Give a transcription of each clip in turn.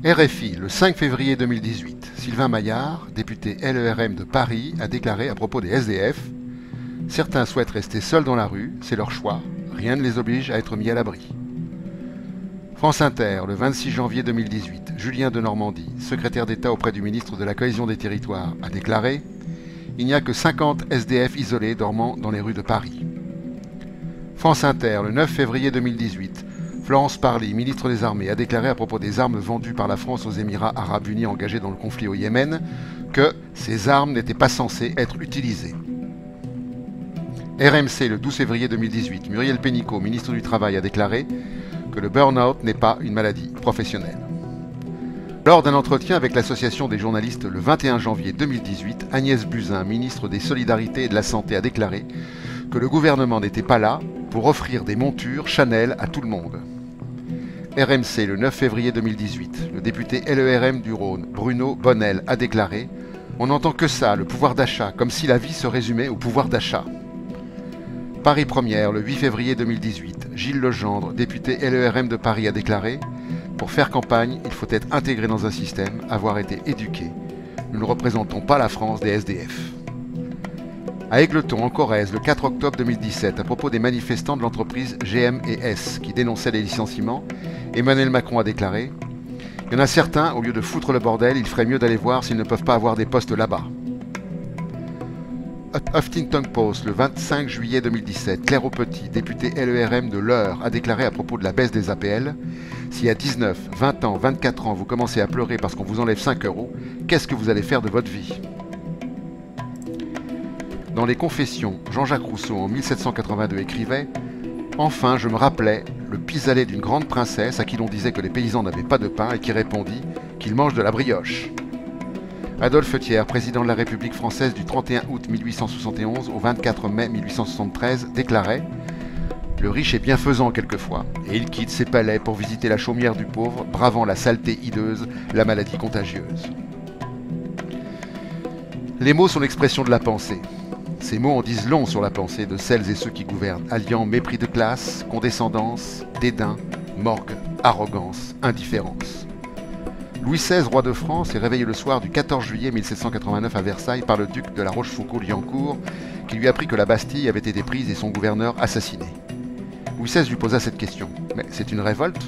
RFI, le 5 février 2018, Sylvain Maillard, député LERM de Paris, a déclaré à propos des SDF « Certains souhaitent rester seuls dans la rue, c'est leur choix, rien ne les oblige à être mis à l'abri. » France Inter, le 26 janvier 2018, Julien de Normandie, secrétaire d'État auprès du ministre de la Cohésion des Territoires, a déclaré « Il n'y a que 50 SDF isolés dormant dans les rues de Paris. » France Inter, le 9 février 2018, Florence Parly, ministre des Armées, a déclaré à propos des armes vendues par la France aux Émirats arabes unis engagés dans le conflit au Yémen que ces armes n'étaient pas censées être utilisées. RMC, le 12 février 2018, Muriel Pénicaud, ministre du Travail, a déclaré que le burn-out n'est pas une maladie professionnelle. Lors d'un entretien avec l'Association des journalistes le 21 janvier 2018, Agnès Buzyn, ministre des Solidarités et de la Santé, a déclaré que le gouvernement n'était pas là pour offrir des montures Chanel à tout le monde. RMC, le 9 février 2018, le député LERM du Rhône, Bruno Bonnel, a déclaré « On n'entend que ça, le pouvoir d'achat, comme si la vie se résumait au pouvoir d'achat. » Paris Première, le 8 février 2018, Gilles Legendre, député LERM de Paris, a déclaré « Pour faire campagne, il faut être intégré dans un système, avoir été éduqué. Nous ne représentons pas la France des SDF. » À Égletons, en Corrèze, le 4 octobre 2017, à propos des manifestants de l'entreprise GM&S qui dénonçaient les licenciements, Emmanuel Macron a déclaré « Il y en a certains, au lieu de foutre le bordel, il ferait mieux d'aller voir s'ils ne peuvent pas avoir des postes là-bas. » Huffington Post, le 25 juillet 2017, Claire Aupetit, députée LERM de l'Eure, a déclaré à propos de la baisse des APL « Si à 19, 20 ans, 24 ans, vous commencez à pleurer parce qu'on vous enlève 5 €, qu'est-ce que vous allez faire de votre vie ?» Dans les Confessions, Jean-Jacques Rousseau, en 1782, écrivait « Enfin, je me rappelais le pis-aller d'une grande princesse à qui l'on disait que les paysans n'avaient pas de pain et qui répondit qu'ils mangent de la brioche. » Adolphe Thiers, président de la République française du 31 août 1871 au 24 mai 1873, déclarait « Le riche est bienfaisant quelquefois, et il quitte ses palais pour visiter la chaumière du pauvre, bravant la saleté hideuse, la maladie contagieuse. » Les mots sont l'expression de la pensée. Ces mots en disent long sur la pensée de celles et ceux qui gouvernent, alliant mépris de classe, condescendance, dédain, morgue, arrogance, indifférence. Louis XVI, roi de France, est réveillé le soir du 14 juillet 1789 à Versailles par le duc de la Rochefoucauld-Liancourt, qui lui apprit que la Bastille avait été prise et son gouverneur assassiné. Louis XVI lui posa cette question. « Mais c'est une révolte ?»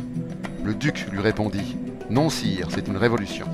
Le duc lui répondit « Non, sire, c'est une révolution. »